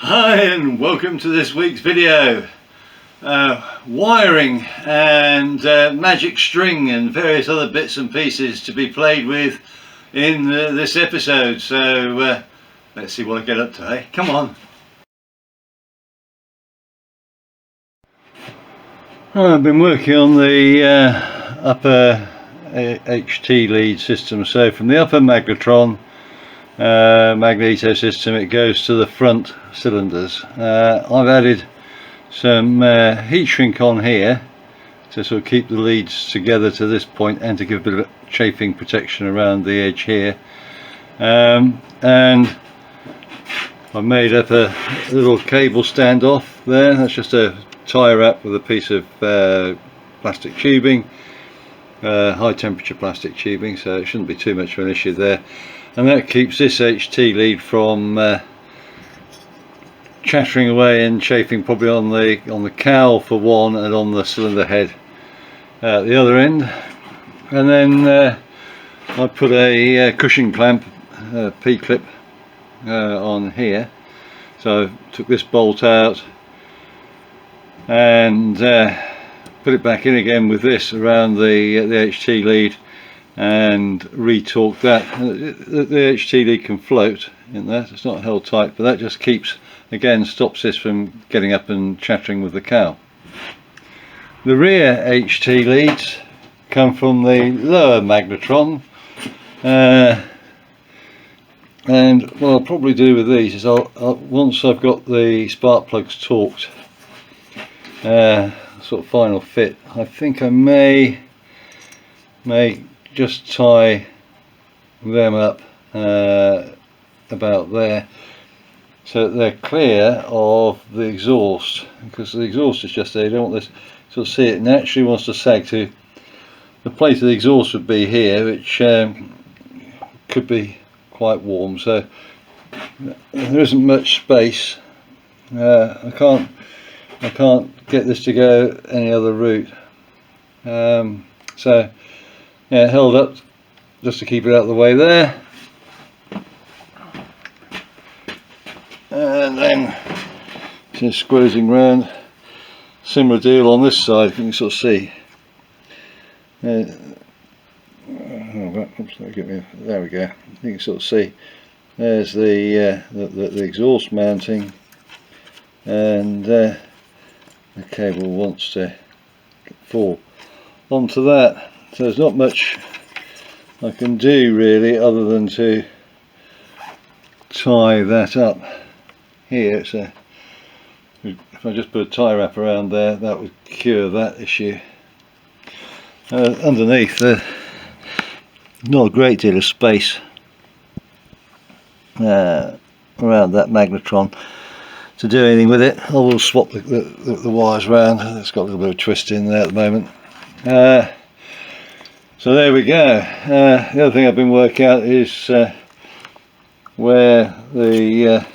Hi and welcome to this week's video. Wiring and magic string and various other bits and pieces to be played with in this episode. So let's see what I get up to, eh? Come on. I've been working on the upper HT lead system. So from the upper magnetron magneto system, it goes to the front cylinders. I've added some heat shrink on here to sort of keep the leads together to this point and to give a bit of chafing protection around the edge here, and I made up a little cable standoff there. That's just a tie wrap with a piece of plastic tubing, high temperature plastic tubing, so it shouldn't be too much of an issue there. And that keeps this HT lead from chattering away and chafing, probably on the cowl for one and on the cylinder head at the other end. And then I put a cushion clamp, P-clip, on here. So I took this bolt out and put it back in again with this around the HT lead and re-torque that. The HT lead can float in that, it's not held tight, but that just keeps, again, stops this from getting up and chattering with the cowl. The rear HT leads come from the lower magnetron, and what I'll probably do with these is I'll once I've got the spark plugs torqued, sort of final fit, I think I may just tie them up about there, so that they're clear of the exhaust, because the exhaust is just there. You don't want this sort of see it naturally wants to sag to. The plate of the exhaust would be here, which could be quite warm, so there isn't much space. I can't get this to go any other route, so yeah, held up just to keep it out of the way there. And then just squeezing round, similar deal on this side. You can sort of see. Oops, there we go. You can sort of see. There's the exhaust mounting, and the cable wants to fall onto that. So there's not much I can do really, other than to tie that up here. So if I just put a tie wrap around there, that would cure that issue. Underneath, there's not a great deal of space around that magnetron to do anything with it. I will swap the wires around. It's got a little bit of a twist in there at the moment. So there we go. The other thing I've been working out is where the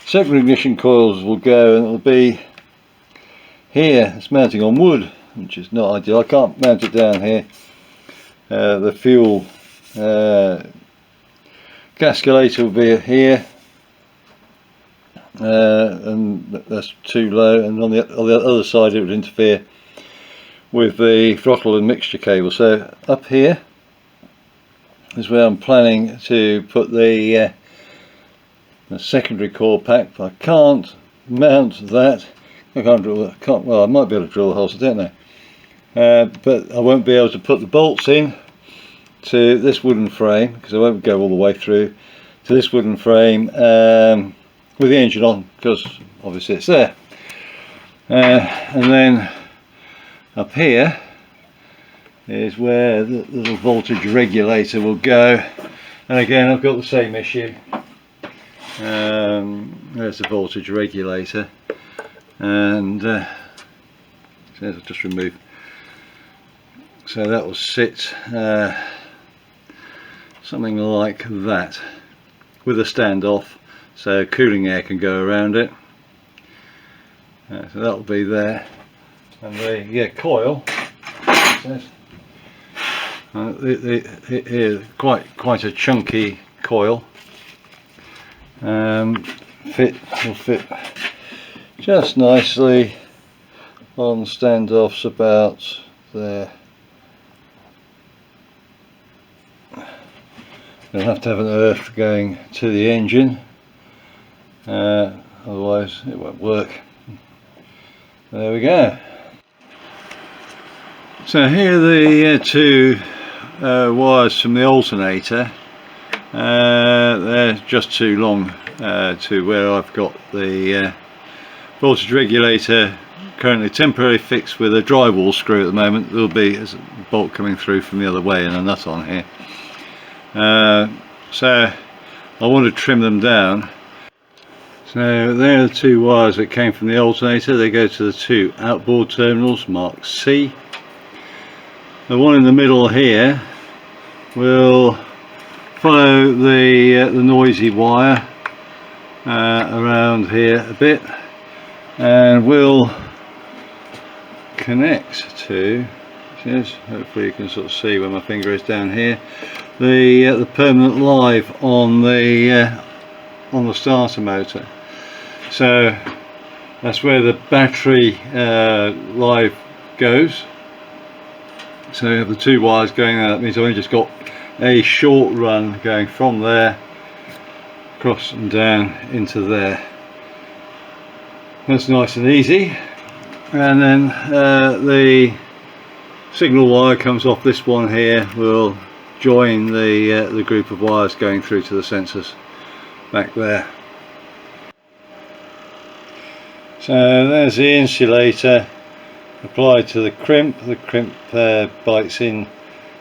secondary ignition coils will go, and it'll be here. It's mounting on wood, which is not ideal. I can't mount it down here. The fuel gasculator will be here, and that's too low, and on the other side it would interfere with the throttle and mixture cable. So up here is where I'm planning to put the secondary core pack, but I can't mount that. Well, I might be able to drill the holes, I don't know, but I won't be able to put the bolts in to this wooden frame, because I won't go all the way through to this wooden frame with the engine on, because obviously it's there. And then up here is where the little voltage regulator will go, and again I've got the same issue. There's the voltage regulator, and so I'll just remove. So that will sit something like that, with a standoff, so cooling air can go around it. So that'll be there. And the coil, here quite a chunky coil, will fit just nicely on standoffs about there. You'll have to have an earth going to the engine, otherwise it won't work. There we go. So here are the two wires from the alternator. They're just too long to where I've got the voltage regulator currently temporarily fixed with a drywall screw at the moment. There'll be a bolt coming through from the other way and a nut on here. So I want to trim them down. So there are the two wires that came from the alternator. They go to the two outboard terminals marked C. The one in the middle here will follow the noisy wire around here a bit, and will connect to, hopefully you can sort of see where my finger is down here, the permanent live on the starter motor. So that's where the battery live goes. So you have the two wires going out. That means I've only just got a short run going from there across and down into there. That's nice and easy. And then the signal wire comes off this one here, will join the group of wires going through to the sensors back there. So there's the insulator applied to the crimp. The crimp bites in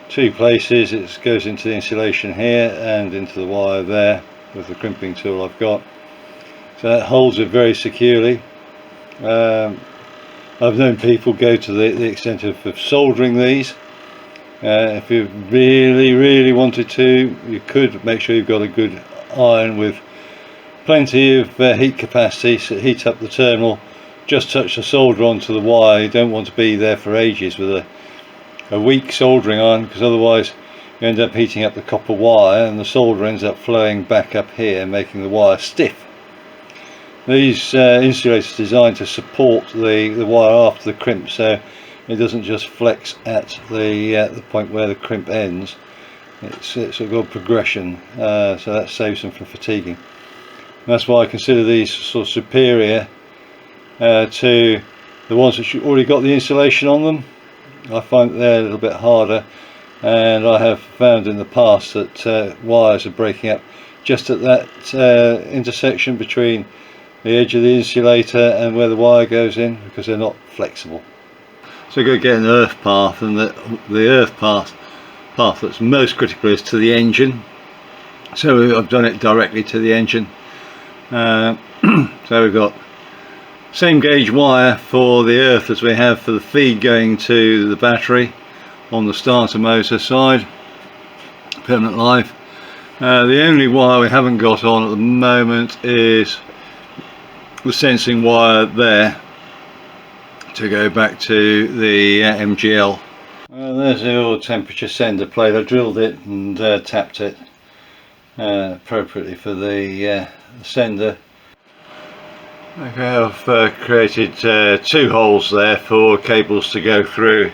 two places. It goes into the insulation here and into the wire there with the crimping tool I've got. So that holds it very securely. I've known people go to the extent of soldering these. If you really wanted to, you could make sure you've got a good iron with plenty of heat capacity, so heat up the terminal, just touch the solder onto the wire. You don't want to be there for ages with a weak soldering iron, because otherwise you end up heating up the copper wire and the solder ends up flowing back up here, making the wire stiff. These insulators are designed to support the wire after the crimp, so it doesn't just flex at the point where the crimp ends. It's a good progression, so that saves them from fatiguing. And that's why I consider these sort of superior to the ones that already got the insulation on them. I find that they're a little bit harder, and I have found in the past that wires are breaking up just at that intersection between the edge of the insulator and where the wire goes in, because they're not flexible. So we've got to get an earth path, and the earth path that's most critical is to the engine. So I've done it directly to the engine. So we've got same gauge wire for the earth as we have for the feed going to the battery on the starter motor side, permanent live. The only wire we haven't got on at the moment is the sensing wire there to go back to the MGL. There's the old temperature sender plate. I drilled it and tapped it appropriately for the sender. Okay, I've created two holes there for cables to go through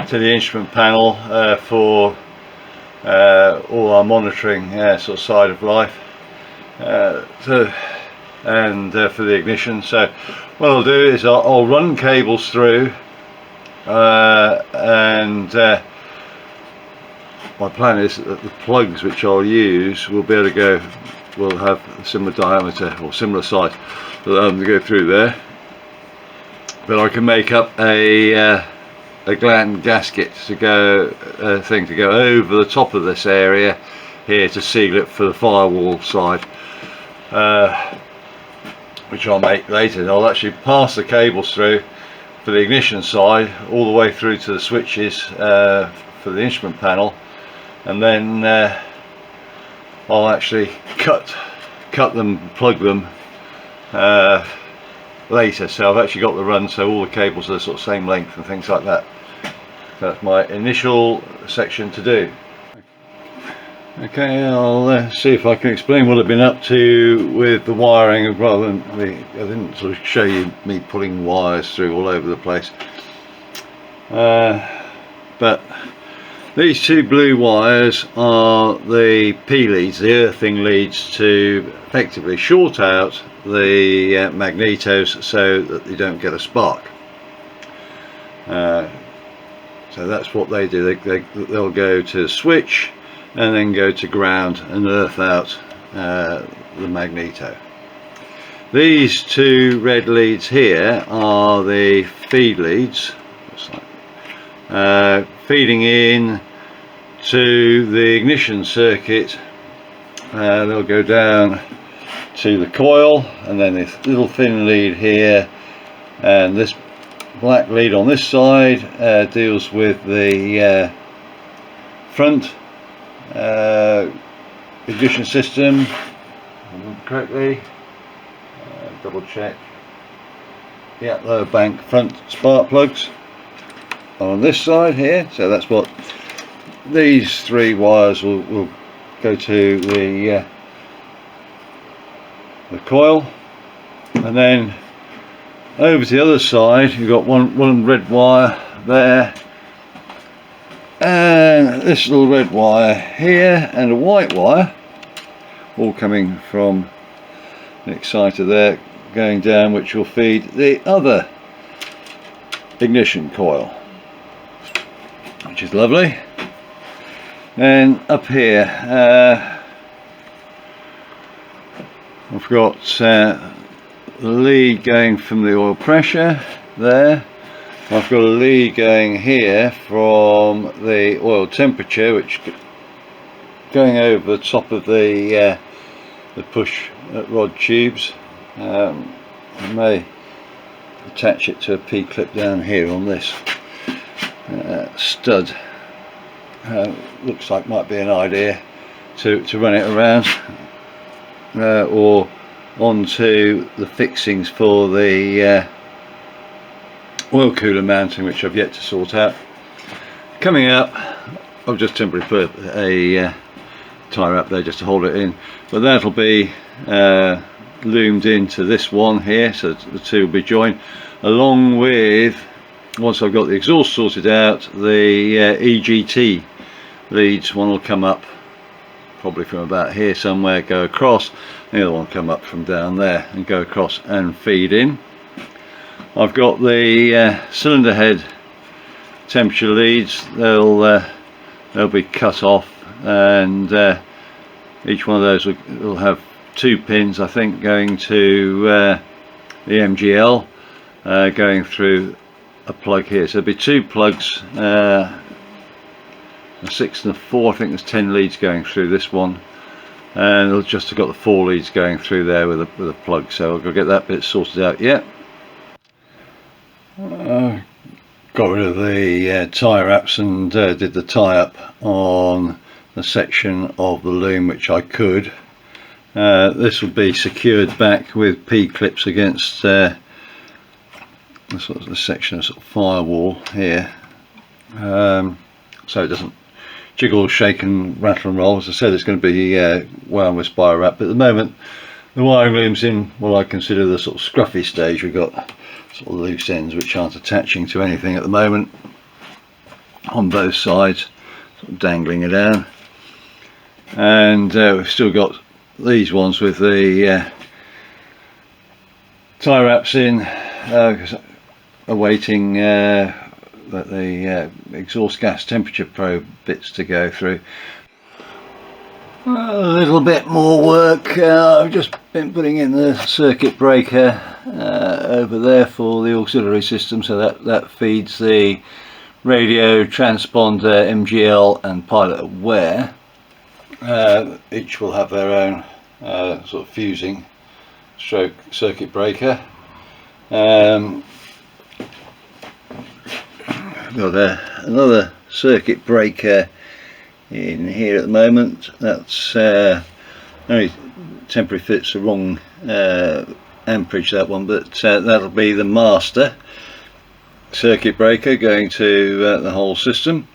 to the instrument panel for all our monitoring sort of side of life, and for the ignition. So what I'll do is I'll run cables through, and my plan is that the plugs which I'll use will be able to go, will have a similar diameter or similar size, so that I'm to go through there. But I can make up a gland gasket to go to go over the top of this area here to seal it for the firewall side, which I'll make later. And I'll actually pass the cables through for the ignition side all the way through to the switches for the instrument panel, and then I'll actually cut them, plug them later. So I've actually got the run, so all the cables are the sort of same length and things like that. So that's my initial section to do. Okay, I'll see if I can explain what I've been up to with the wiring rather than I didn't sort of show you me pulling wires through all over the place. But these two blue wires are the P leads, the earthing leads, to effectively short out the magnetos so that you don't get a spark. So that's what they do. They'll go to switch and then go to ground and earth out the magneto. These two red leads here are the feed leads, feeding in to the ignition circuit. They'll go down to the coil, and then this little thin lead here, and this black lead on this side deals with the front ignition system. Correctly, double check. Yeah, lower bank front spark plugs on this side here. So that's what these three wires will go to the coil, and then over to the other side you've got one red wire there, and this little red wire here, and a white wire, all coming from the exciter there, going down, which will feed the other ignition coil, which is lovely. And up here I've got the lead going from the oil pressure there. I've got a lead going here from the oil temperature, which going over the top of the push rod tubes. I may attach it to a P-clip down here on this stud. Looks like might be an idea to run it around or onto the fixings for the oil cooler mounting, which I've yet to sort out. Coming up, I've just temporarily put a tyre up there just to hold it in, but that'll be loomed into this one here, so the two will be joined, along with, once I've got the exhaust sorted out, the EGT leads. One will come up probably from about here somewhere, go across, the other one come up from down there and go across and feed in. I've got the cylinder head temperature leads. They'll be cut off, and each one of those will have 2 pins, I think, going to the MGL, going through a plug here. So there'll be 2 plugs, a 6 and a 4. I think there's 10 leads going through this one, and it'll just have got the 4 leads going through there with a plug. So I'll go get that bit sorted out yet. Got rid of the tie wraps and did the tie up on the section of the loom which I could. This will be secured back with P-clips against the section of sort of firewall here, so it doesn't jiggle, shake and rattle and roll. As I said, it's going to be wound with spiral wrap, but at the moment the wiring loom's in what I consider the sort of scruffy stage. We've got sort of loose ends which aren't attaching to anything at the moment on both sides, sort of dangling it down, and we've still got these ones with the tie wraps in, awaiting the exhaust gas temperature probe bits to go through. A little bit more work. I've just been putting in the circuit breaker over there for the auxiliary system, so that feeds the radio, transponder, MGL and pilot aware. Each will have their own sort of fusing stroke circuit breaker. Got another circuit breaker in here at the moment. That's only temporary fits the wrong amperage, that one, but that'll be the master circuit breaker going to the whole system.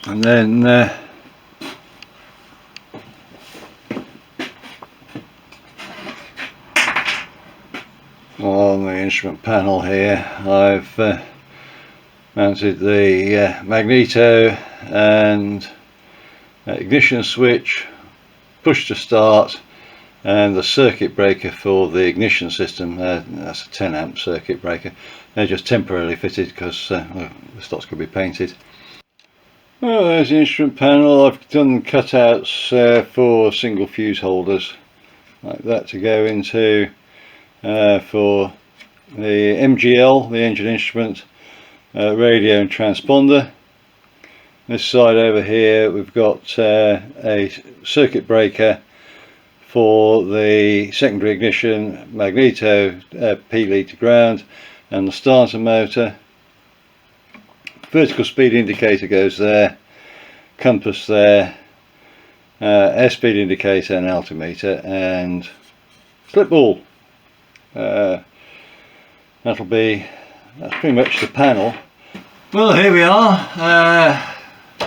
And then On the instrument panel here I've mounted the magneto and ignition switch, push to start, and the circuit breaker for the ignition system. That's a 10 amp circuit breaker. They're just temporarily fitted because the slots could be painted. Well, there's the instrument panel. I've done cutouts for single fuse holders like that to go into for the MGL, the engine instrument, radio and transponder. This side over here we've got a circuit breaker for the secondary ignition, magneto, P lead to ground, and the starter motor. Vertical speed indicator goes there, compass there, airspeed indicator and altimeter, and slip ball. That's pretty much the panel. Well, here we are,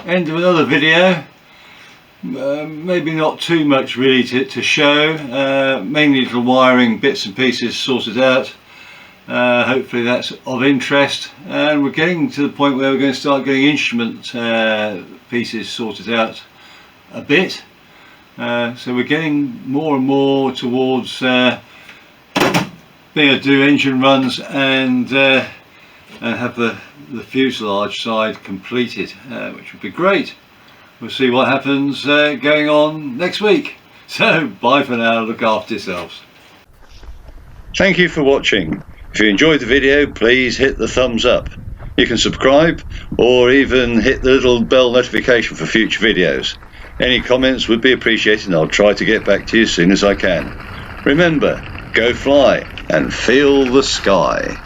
end of another video. Maybe not too much really to show, mainly little wiring bits and pieces sorted out. Hopefully that's of interest, and we're getting to the point where we're going to start getting instrument pieces sorted out a bit. So we're getting more and more towards being able to do engine runs and have the fuselage side completed, which would be great. We'll see what happens going on next week. So bye for now, look after yourselves. Thank you for watching. If you enjoyed the video, please hit the thumbs up. You can subscribe or even hit the little bell notification for future videos. Any comments would be appreciated, and I'll try to get back to you as soon as I can. Remember, go fly and feel the sky.